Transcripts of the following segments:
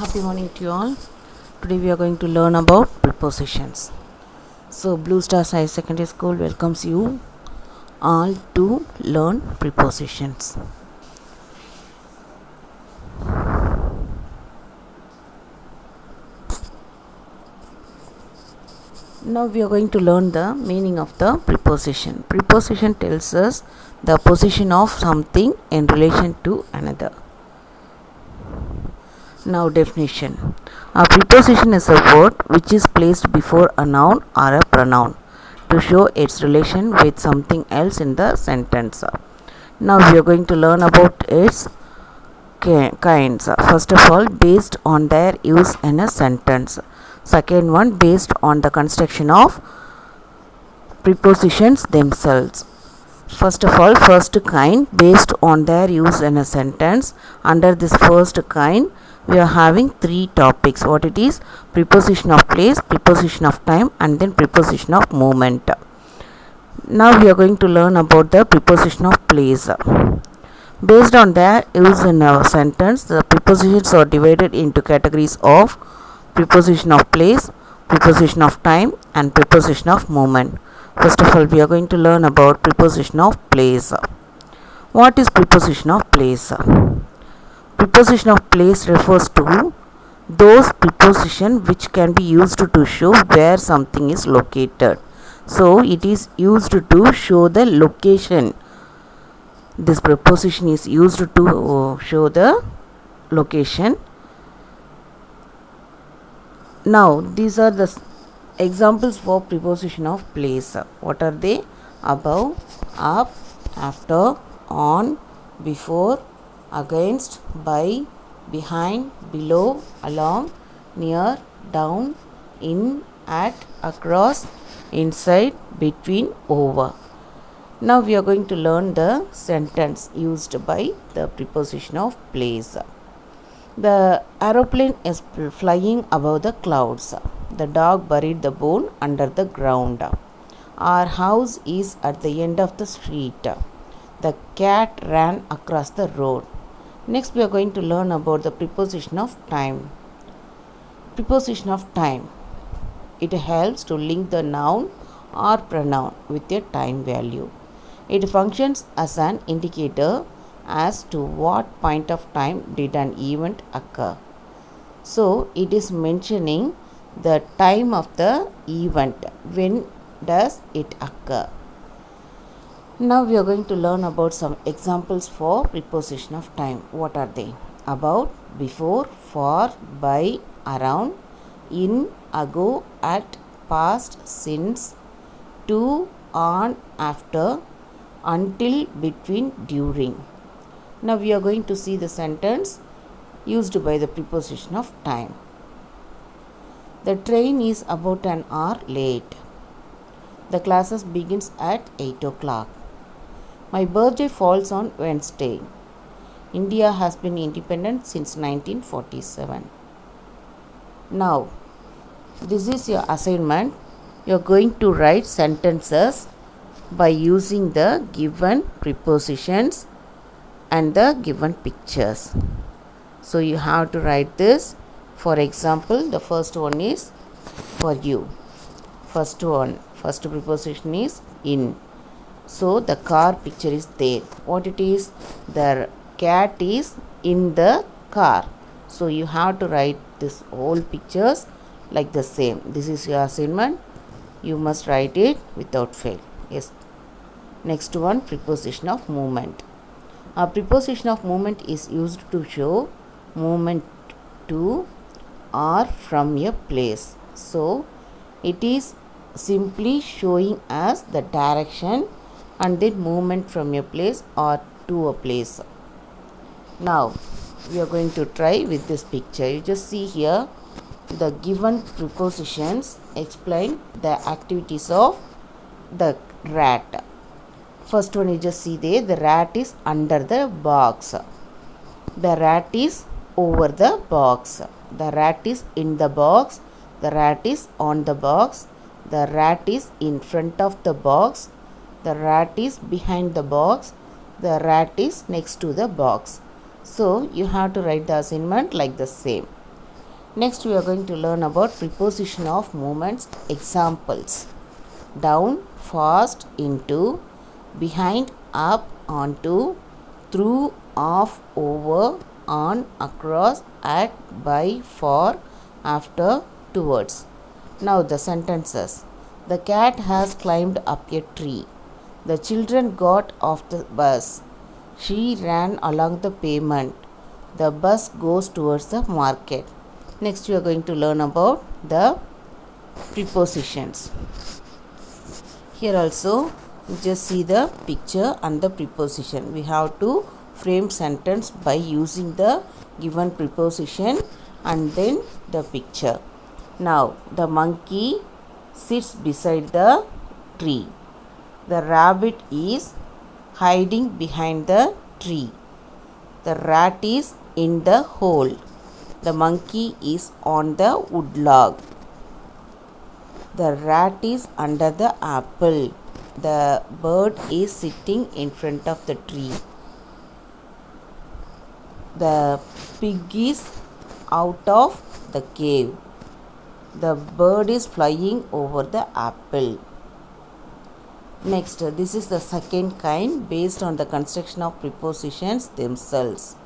Happy morning to you all. Today we are going to learn about prepositions. So Blue Stars High Secondary School welcomes you all to learn prepositions. Now we are going to learn the meaning of the preposition. Preposition tells us the position of something in relation to another. Now definition. A preposition is a word which is placed before a noun or a pronoun to show its relation with something else in the sentence. Now we are going to learn about its kinds. First of all, based on their use in a sentence. Second one, based on the construction of prepositions themselves. First of all, first kind, based on their use in a sentence. Under this first kind, we are having three topics. What it is? Preposition of place, preposition of time, and then preposition of moment. Now we are going to learn about the preposition of place. Based on their use in a sentence, the prepositions are divided into categories of preposition of place, preposition of time, and preposition of moment. First of all, we are going to learn about preposition of place. What is preposition of place? Preposition of place refers to those prepositions which can be used to show where something is located. So it is used to show the location. This preposition is used to show the location. Now these are the examples for preposition of place. What are they? Above, up, after, on, before, against, by, behind, below, along, near, down, in, at, across, inside, between, over. Now we are going to learn the sentence used by the preposition of place. The aeroplane is flying above the clouds. The dog buried the bone under the ground. Our house is at the end of the street. The cat ran across the road. Next, we are going to learn about the preposition of time. Preposition of time. It helps to link the noun or pronoun with a time value. It functions as an indicator as to what point of time did an event occur. So, it is mentioning the time of the event. When does it occur? Now we are going to learn about some examples for preposition of time. What are they? About, before, for, by, around, in, ago, at, past, since, to, on, after, until, between, during. Now we are going to see the sentence used by the preposition of time. The train is about an hour late. The classes begins at 8 o'clock. My birthday falls on Wednesday. India has been independent since 1947. Now, this is your assignment. You are going to write sentences by using the given prepositions and the given pictures. So, you have to write this. For example, the first one is for you. First preposition is in. So, the car picture is there. What it is? The cat is in the car. So, you have to write this whole pictures like the same. This is your assignment. You must write it without fail. Yes. Next one, preposition of movement. A preposition of movement is used to show movement to or from a place. So, it is simply showing us the direction and then movement from a place or to a place. Now, we are going to try with this picture. You just see here the given prepositions explain the activities of the rat. First one, you just see there, the rat is under the box. The rat is over the box. The rat is in the box. The rat is on the box. The rat is in front of the box. The rat is behind the box. The rat is next to the box. So, you have to write the assignment like the same. Next we are going to learn about preposition of movements examples. Down, fast, into, behind, up, onto, through, off, over, on, across, at, by, for, after, towards. Now the sentences. The cat has climbed up a tree. The children got off the bus. She ran along the pavement. The bus goes towards the market. Next we are going to learn about the prepositions. Here also just see the picture and the preposition. We have to frame sentence by using the given preposition and then the picture. Now the monkey sits beside the tree. The rabbit is hiding behind the tree. The rat is in the hole. The monkey is on the wood log. The rat is under the apple. The bird is sitting in front of the tree. The pig is out of the cave. The bird is flying over the apple. Next, this is the second kind based on the construction of prepositions themselves.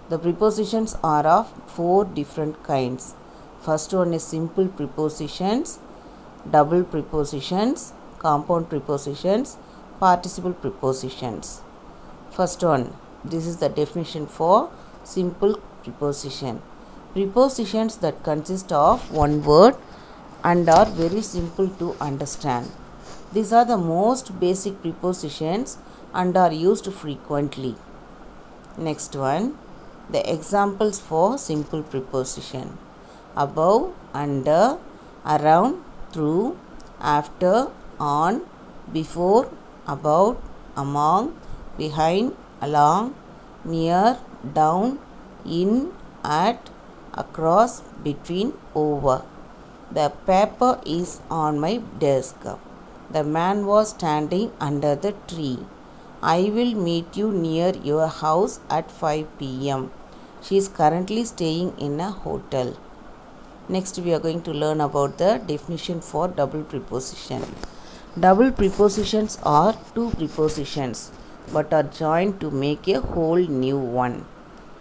The prepositions are of 4 different kinds. First one is simple prepositions, double prepositions, compound prepositions, participle prepositions. First one, this is the definition for simple preposition. Prepositions that consist of one word and are very simple to understand. These are the most basic prepositions and are used frequently. Next one, the examples for simple preposition. Above, under, around, through, after, on, before, about, among, behind, along, near, down, in, at, across, between, over. The paper is on my desk. The man was standing under the tree. I will meet you near your house at 5 p.m. She is currently staying in a hotel. Next we are going to learn about the definition for double preposition. Double prepositions are 2 prepositions but are joined to make a whole new one.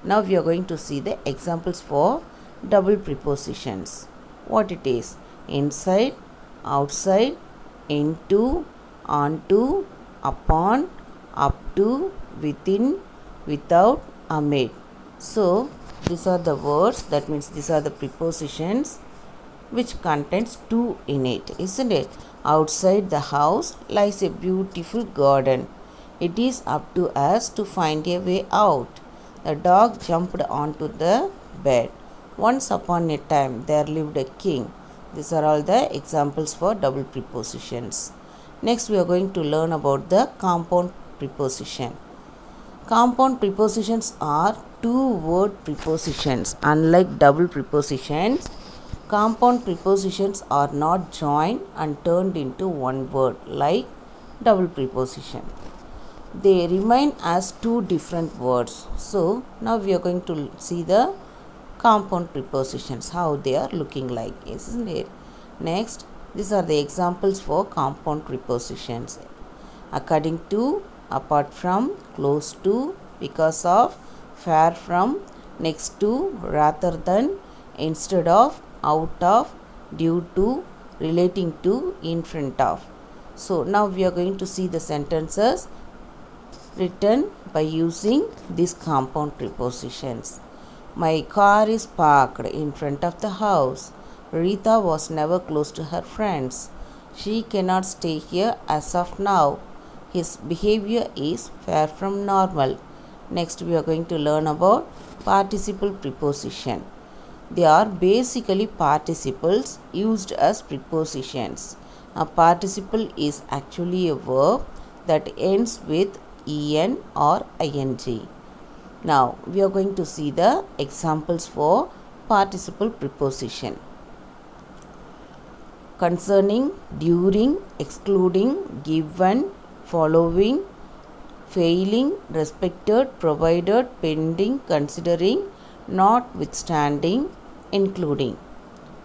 Now we are going to see the examples for double prepositions. What it is? Inside, outside, into, onto, upon, up to, within, without, amid. So these are the words, that means these are the prepositions which contains 2 in it, isn't it? Outside the house lies a beautiful garden. It is up to us to find a way out. The dog jumped onto the bed. Once upon a time there lived a king. These are all the examples for double prepositions. Next we are going to learn about the compound preposition. Compound prepositions are 2-word prepositions. Unlike double prepositions, compound prepositions are not joined and turned into one word like double preposition. They remain as 2 different words. So now we are going to see the compound prepositions, how they are looking like, isn't it? Next, these are the examples for compound prepositions. According to, apart from, close to, because of, far from, next to, rather than, instead of, out of, due to, relating to, in front of. So now we are going to see the sentences written by using these compound prepositions. My car is parked in front of the house. Rita was never close to her friends. She cannot stay here as of now. His behavior is far from normal. Next we are going to learn about participle preposition. They are basically participles used as prepositions. A participle is actually a verb that ends with en or ing. Now we are going to see the examples for participle preposition. Concerning, during, excluding, given, following, failing, respected, provided, pending, considering, notwithstanding, including.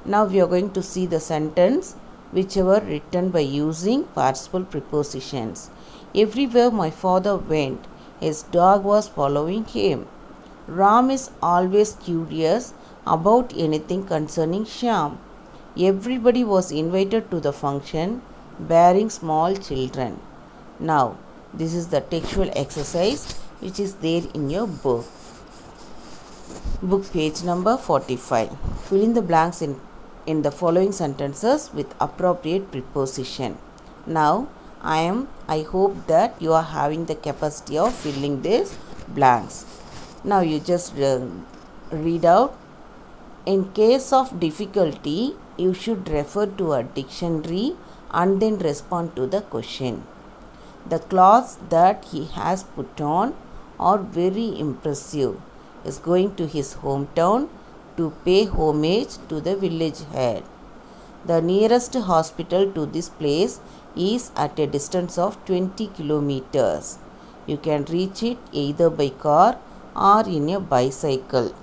Now we are going to see the sentence which were written by using participle prepositions. Everywhere my father went, his dog was following him. Ram is always curious about anything concerning Shyam. Everybody was invited to the function bearing small children. Now, this is the textual exercise which is there in your book. Book page number 45. Fill in the blanks in the following sentences with appropriate preposition. Now, I hope that you are having the capacity of filling these blanks. Now, you just read out. In case of difficulty, you should refer to a dictionary and then respond to the question. The clothes that he has put on are very impressive. He is going to his hometown to pay homage to the village head. The nearest hospital to this place is at a distance of 20 kilometers. You can reach it either by car or in a bicycle.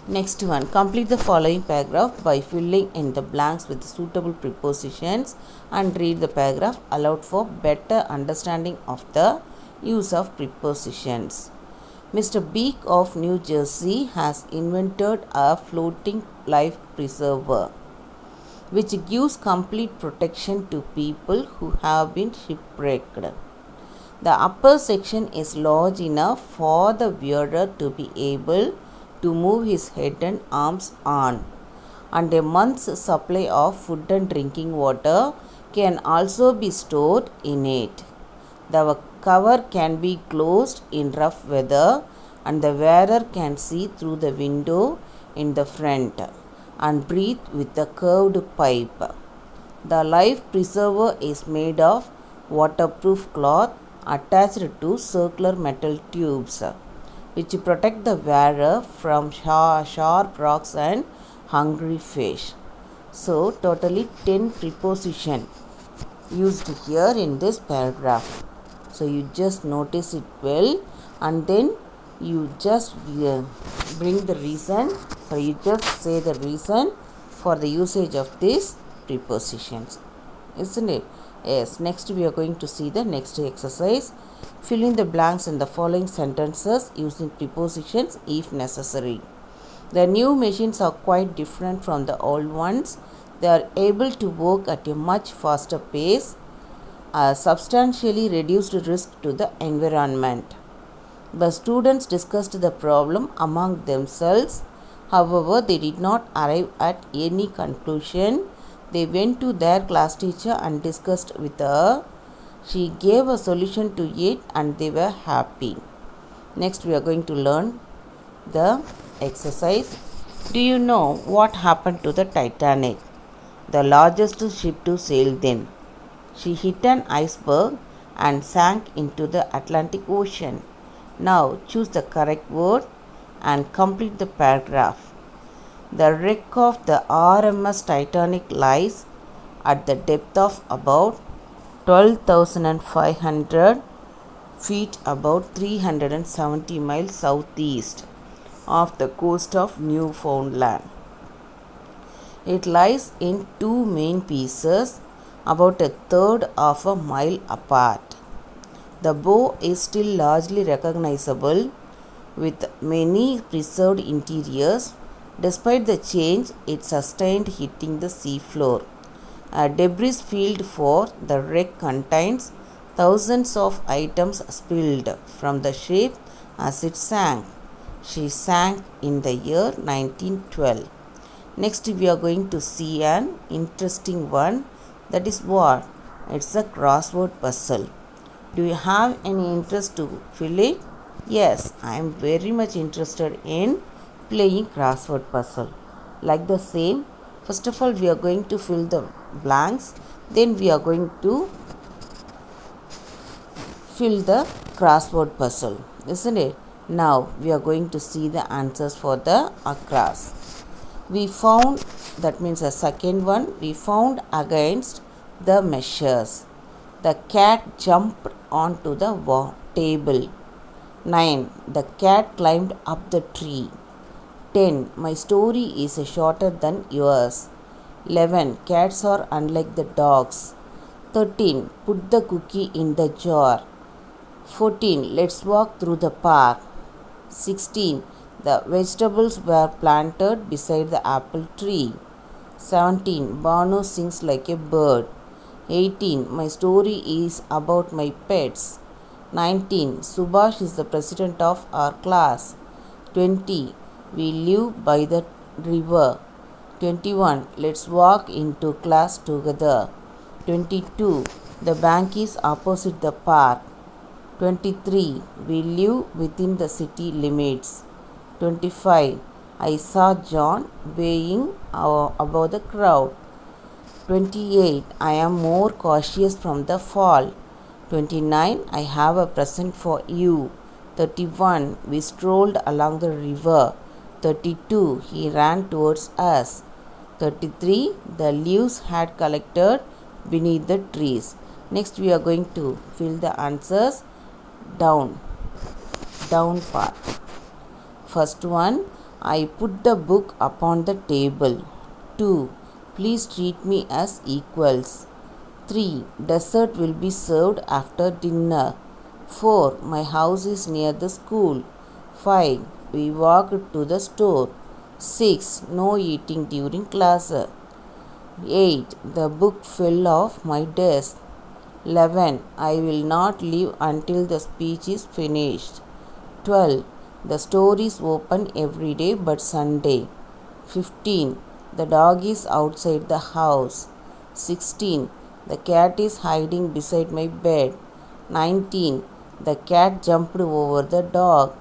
Next one, complete the following paragraph by filling in the blanks with suitable prepositions and read the paragraph aloud for better understanding of the use of prepositions. Mr. Beek of New Jersey has invented a floating life preserver which gives complete protection to people who have been shipwrecked. The upper section is large enough for the wearer to be able to move his head and arms on, and a month's supply of food and drinking water can also be stored in it. The cover can be closed in rough weather and the wearer can see through the window in the front and breathe with the curved pipe. The life preserver is made of waterproof cloth attached to circular metal tubes which protect the wearer from sharp rocks and hungry fish. So, totally 10 preposition used here in this paragraph. So, you just notice it well and then you just bring the reason, or you just say the reason for the usage of these prepositions. Isn't it? Yes. Next we are going to see the next exercise. Fill in the blanks in the following sentences using prepositions if necessary. The new machines are quite different from the old ones. They are able to work at a much faster pace, a substantially reduced risk to the environment. The students discussed the problem among themselves. However, they did not arrive at any conclusion. They went to their class teacher and discussed with her. She gave a solution to it and they were happy. Next, we are going to learn the exercise. Do you know what happened to the Titanic, the largest ship to sail then? She hit an iceberg and sank into the Atlantic Ocean. Now, choose the correct word and complete the paragraph. The wreck of the RMS Titanic lies at the depth of about 12,500 feet, about 370 miles southeast of the coast of Newfoundland. It lies in two main pieces, about a third of a mile apart. The bow is still largely recognizable, with many preserved interiors. Despite the change, it sustained hitting the seafloor. A debris field for the wreck contains thousands of items spilled from the ship as it sank. She sank in the year 1912. Next, we are going to see an interesting one. That is what? It's a crossword puzzle. Do you have any interest to fill it? Yes, I am very much interested in playing crossword puzzle. Like the same, first of all, we are going to fill the blanks. Then we are going to fill the crossword puzzle. Isn't it? Now, we are going to see the answers for the across. We found, that means the second one, we found against the measures. The cat jumped onto the table. 9. The cat climbed up the tree. 10. My story is shorter than yours. 11. Cats are unlike the dogs. 13. Put the cookie in the jar. 14. Let's walk through the park. 16. The vegetables were planted beside the apple tree. 17. Banu sings like a bird. 18. My story is about my pets. 19. Subhash is the president of our class. 20. We live by the river. 21. Let's walk into class together. 22. The bank is opposite the park. 23. We live within the city limits. 25. I saw John weighing above the crowd. 28. I am more cautious from the fall. 29. I have a present for you. 31. We strolled along the river. 32. He ran towards us. 33. The leaves had collected beneath the trees. Next we are going to fill the answers down part. First one, I put the book upon the table. 2. Please treat me as equals. 3. Dessert will be served after dinner. 4. My house is near the school. 5. We walked to the store. 6. No eating during class. 8. The book fell off my desk. 11. I will not leave until the speech is finished. 12. The store is open every day but Sunday. 15. The dog is outside the house. 16. The cat is hiding beside my bed. 19. The cat jumped over the dog.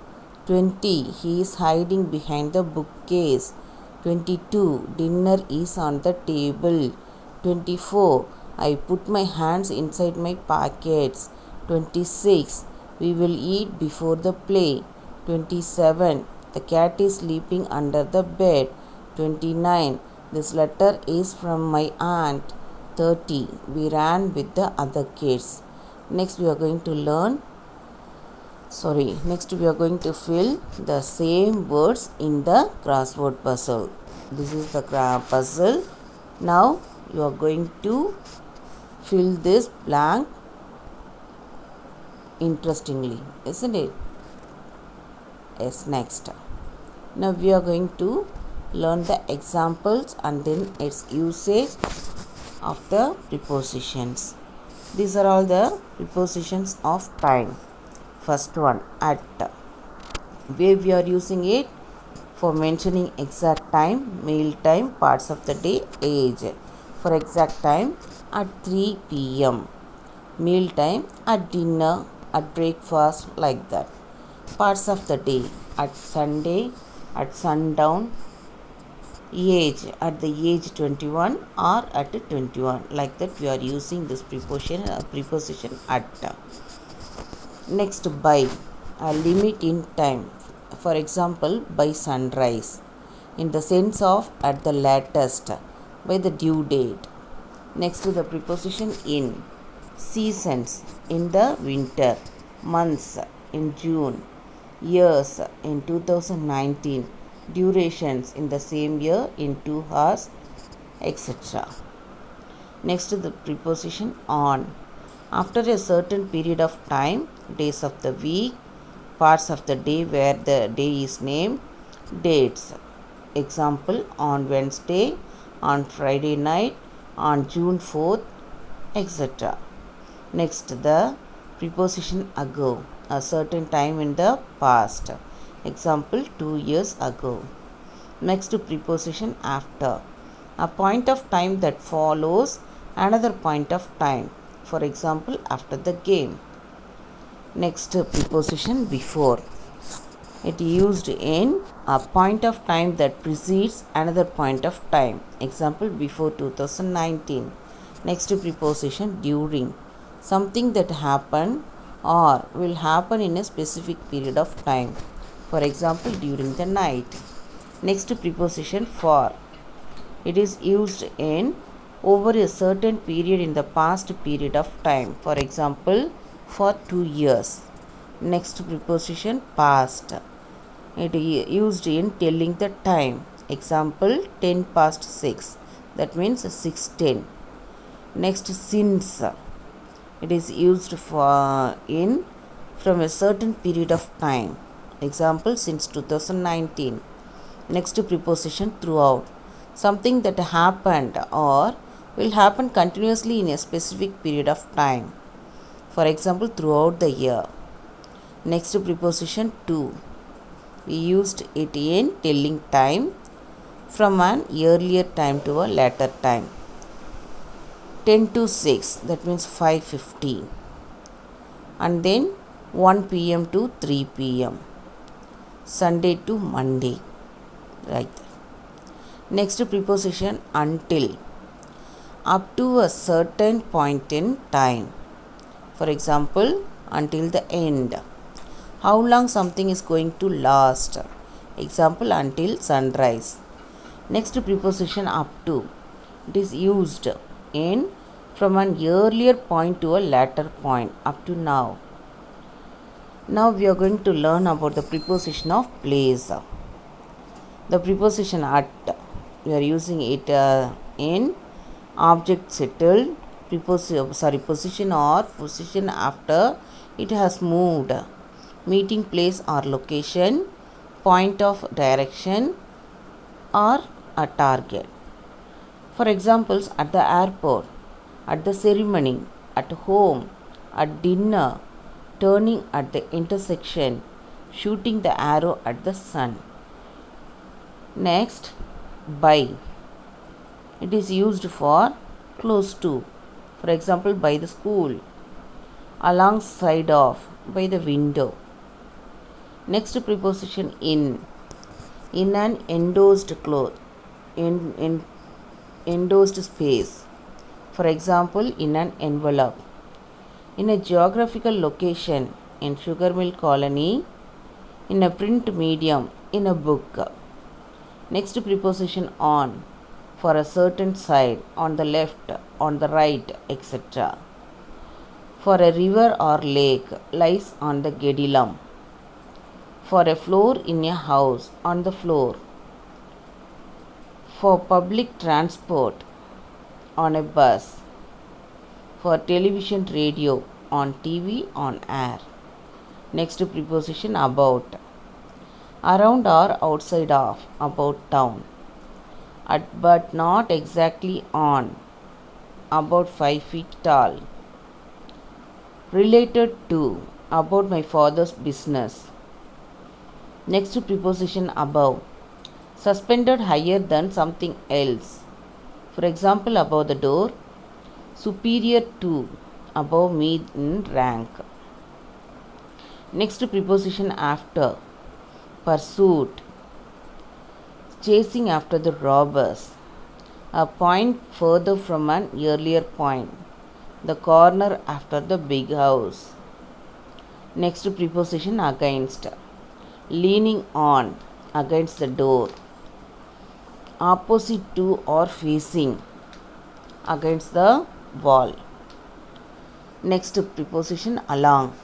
20. He is hiding behind the bookcase. 22. Dinner is on the table. 24. I put my hands inside my pockets. 26. We will eat before the play. 27. The cat is sleeping under the bed. 29. This letter is from my aunt. 30. We ran with the other kids. Next we are going to fill the same words in the crossword puzzle. This is the puzzle. Now you are going to fill this blank interestingly, isn't it? Yes, next. Now we are going to learn the examples and then its usage of the prepositions. These are all the prepositions of time. First one, at. Where we are using it for mentioning exact time, meal time, parts of the day, age. For exact time, at 3 p.m. Meal time, at dinner, at breakfast, like that. Parts of the day, at Sunday, at sundown. Age, at the age 21 or at 21, like that we are using this preposition at. Next, by. A limit in time. For example, by sunrise, in the sense of at the latest, by the due date. Next to the preposition in. Seasons, in the winter. Months, in June. Years, in 2019. Durations, in the same year, in 2 hours, etc. Next to the preposition on. After a certain period of time, days of the week, parts of the day where the day is named, dates. Example, on Wednesday, on Friday night, on June 4th, etc. Next, the preposition ago, a certain time in the past. Example, 2 years ago. Next, preposition after, a point of time that follows another point of time. For example, after the game. Next, preposition before. It used in a point of time that precedes another point of time. Example, before 2019. Next, preposition during. Something that happened or will happen in a specific period of time. For example, during the night. Next, preposition for. It is used in over a certain period in the past period of time. For example, for 2 years. Next preposition past. It is used in telling the time. Example 10 past 6. That means 6:10. Next since. It is used for in from a certain period of time. Example since 2019. Next preposition throughout. Something that happened or will happen continuously in a specific period of time. For example, throughout the year. Next preposition to. We used it in telling time from an earlier time to a later time. 10 to 6, that means 5:15. And then 1 p.m. to 3 p.m. Sunday to Monday. Right there. Next preposition until. Up to a certain point in time. For example, until the end. How long something is going to last. Example, until sunrise. Next preposition up to. It is used in from an earlier point to a later point, up to now. Now we are going to learn about the preposition of place. The preposition at, we are using it in object settled, position or position after it has moved, meeting place or location, point of direction or a target. For examples, at the airport, at the ceremony, at home, at dinner, turning at the intersection, shooting the arrow at the sun. Next, by. It is used for close to. For example, by the school, alongside of, by the window. Next preposition in an endorsed cloth, in endorsed space. For example, in an envelope. In a geographical location, in sugar mill colony, in a print medium, in a book. Next preposition on. For a certain side, on the left, on the right, etc. For a river or lake, lies on the gedilum. For a floor in a house, on the floor. For public transport, on a bus. For television, radio, on TV, on air. Next preposition about. Around or outside of, about town. At but not exactly on, about 5 feet tall. Related to, about my father's business. Next preposition above. Suspended higher than something else. For example, above the door. Superior to, above me in rank. Next preposition after. Pursuit. Chasing after the robbers. A point further from an earlier point. The corner after the big house. Next preposition against. Leaning on, against the door. Opposite to or facing, against the wall. Next preposition along.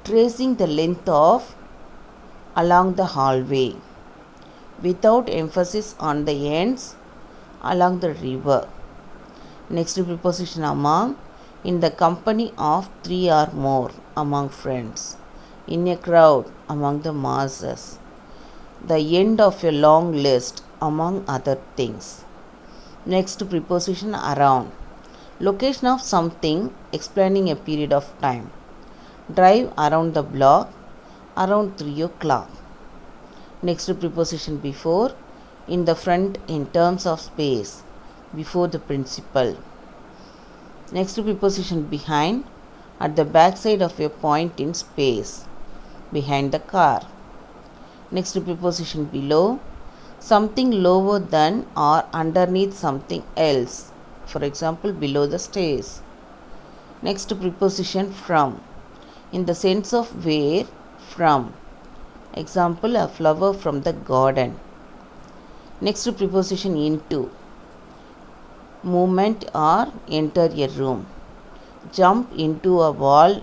Tracing the length of, along the hallway. Without emphasis on the ends, along the river. Next preposition among. In the company of 3 or more, among friends. In a crowd, among the masses. The end of a long list, among other things. Next preposition around. Location of something, explaining a period of time. Drive around the block, around 3 o'clock. Next preposition before. In the front in terms of space, before the principal. Next preposition behind. At the back side of a point in space, behind the car. Next preposition below. Something lower than or underneath something else. For example, below the stairs. Next preposition from. In the sense of where, from. Example, a flower from the garden. Next preposition into. Movement or enter a room. Jump into a wall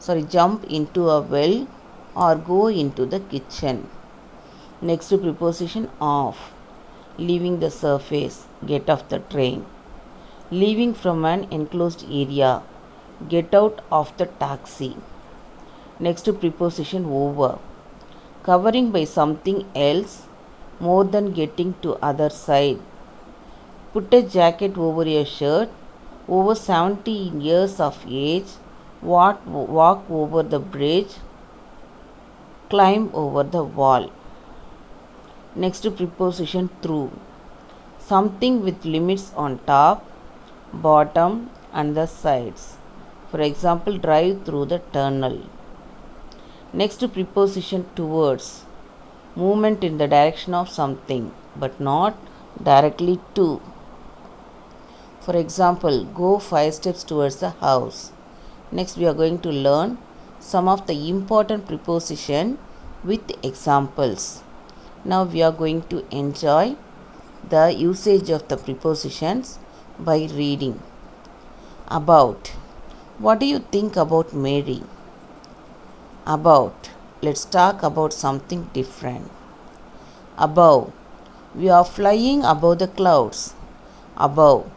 jump into a well or go into the kitchen. Next preposition off. Leaving the surface, get off the train. Leaving from an enclosed area, get out of the taxi. Next preposition over. Covering by something else more than getting to other side. Put a jacket over your shirt. Over 70 years of age. Walk over the bridge. Climb over the wall. Next preposition through. Something with limits on top, bottom and the sides. For example, drive through the tunnel. Next preposition towards. Movement in the direction of something but not directly to. For example, go 5 steps towards the house. Next we are going to learn some of the important preposition with examples. Now we are going to enjoy the usage of the prepositions by reading. About. What do you think about Mary? About. Let's talk about something different. Above. We are flying above the clouds. Above.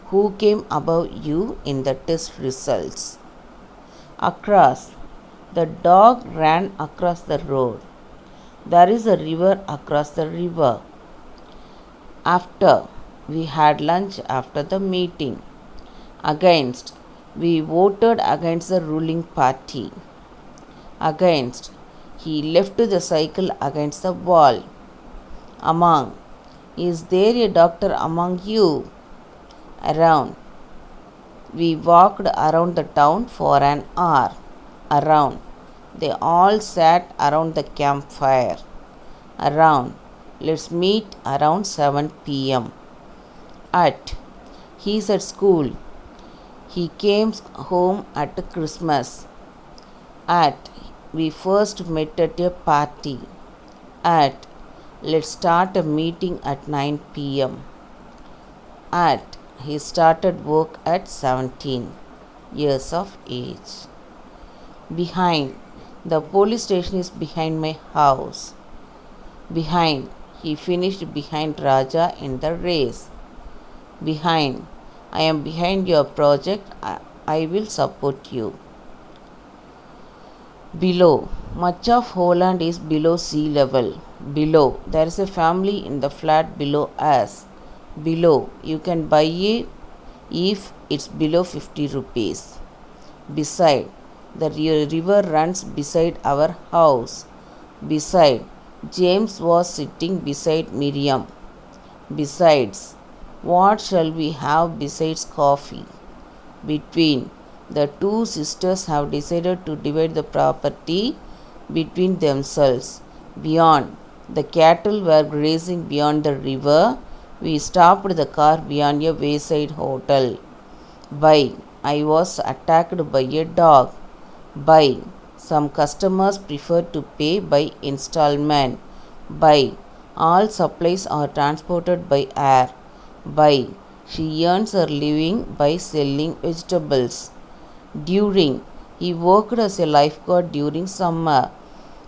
Who came above you in the test results? Across. The dog ran across the road. There is a river across the river. After. We had lunch after the meeting. Against. We voted against the ruling party. Against. He left the cycle against the wall. Among. Is there a doctor among you? Around. We walked around the town for an hour. Around. They all sat around the campfire. Around. Let's meet around 7 p.m. At. He's at school. He came home at Christmas. At. We first met at a party. At. Let's start a meeting at 9 p.m. At. He started work at 17 years of age. Behind. The police station is behind my house. Behind. He finished behind Raja in the race. Behind. I am behind your project. I will support you. Below. Much of Holland is below sea level. Below. There is a family in the flat below us. Below. You can buy it if it's below 50 rupees. Beside. The river runs beside our house. Beside. James was sitting beside Miriam. Besides. What shall we have besides coffee? Between. The two sisters have decided to divide the property between themselves. Beyond. The cattle were grazing beyond the river. We stopped the car beyond a wayside hotel. By. I was attacked by a dog. By. Some customers prefer to pay by installment. By. All supplies are transported by air. By. She earns her living by selling vegetables. During. He worked as a lifeguard during summer.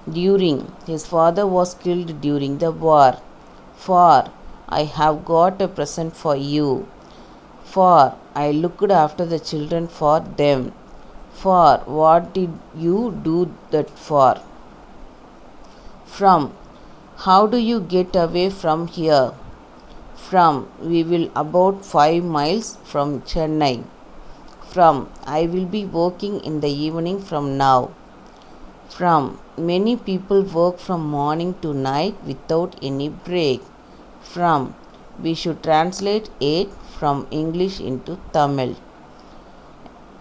During. His father was killed during the war. For. I have got a present for you. For. I looked after the children for them. For. What did you do that for? From. How do you get away from here? From. We will about 5 miles from Chennai. From. I will be working in the evening from now. From. Many people work from morning to night without any break. From. We should translate it from English into Tamil.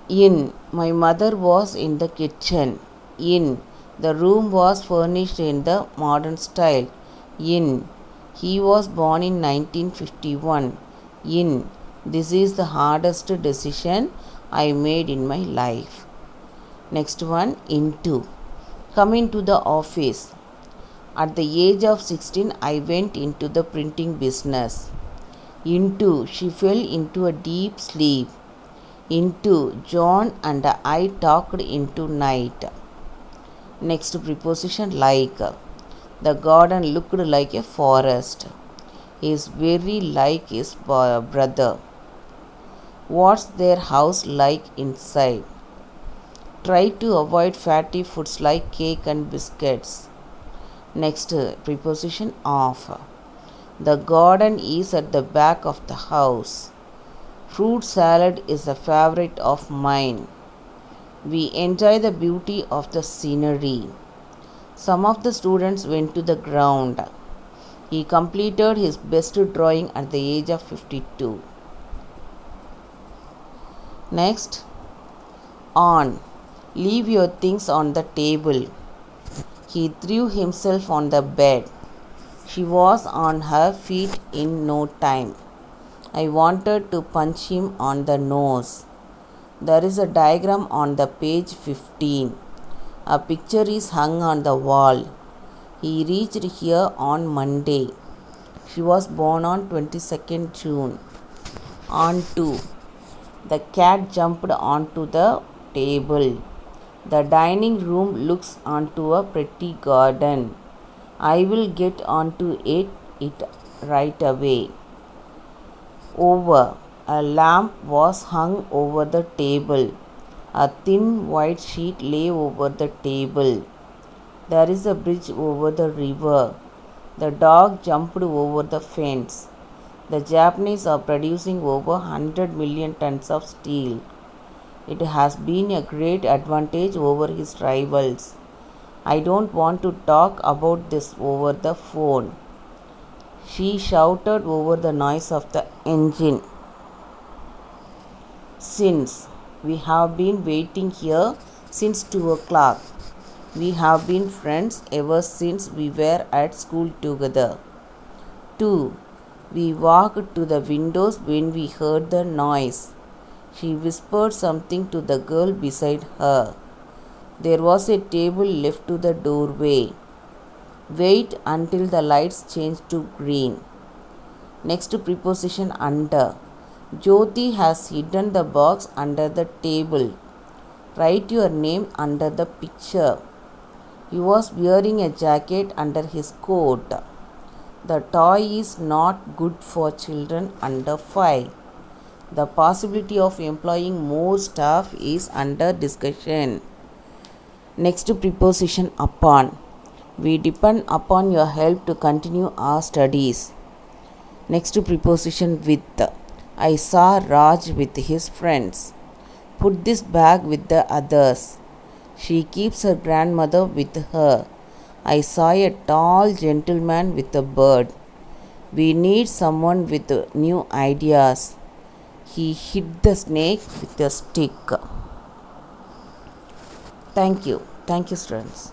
In. My mother was in the kitchen. In. The room was furnished in the modern style. In. He was born in 1951. In. This is the hardest decision I made in my life. Next one. Into. Come into the office. At the age of 16, I went into the printing business. Into. She fell into a deep sleep. Into. John and I talked into night. Next preposition like. The garden looked like a forest. He is very like his brother. What's their house like inside? Try to avoid fatty foods like cake and biscuits. Next preposition of. The garden is at the back of the house. Fruit salad is a favorite of mine. We enjoy the beauty of the scenery. Some of the students went to the ground. He completed his best drawing at the age of 52. Next, on. Leave your things on the table. He threw himself on the bed. She was on her feet in no time. I wanted to punch him on the nose. There is a diagram on the page 15. A picture is hung on the wall. He reached here on Monday. She was born on 22nd June. On to. The cat jumped onto the table. The dining room looks onto a pretty garden. I will get onto it right away. Over. A lamp was hung over the table. A thin white sheet lay over the table. There is a bridge over the river. The dog jumped over the fence. The Japanese are producing over 100 million tons of steel. It has been a great advantage over his rivals. I don't want to talk about this over the phone. She shouted over the noise of the engine. Since. We have been waiting here since 2 o'clock. We have been friends ever since we were at school together. 2. We walked to the windows when we heard the noise. She whispered something to the girl beside her. There was a table left to the doorway. Wait until the lights change to green. Next preposition under. Jyoti has hidden the box under the table. Write your name under the picture. He was wearing a jacket under his coat. The toy is not good for children under 5. The possibility of employing more staff is under discussion. Next preposition upon. We depend upon your help to continue our studies. Next preposition with. I saw Raj with his friends. Put this bag with the others. She keeps her grandmother with her. I saw a tall gentleman with a bird. We need someone with new ideas. He hit the snake with a stick. Thank you. Thank you, students.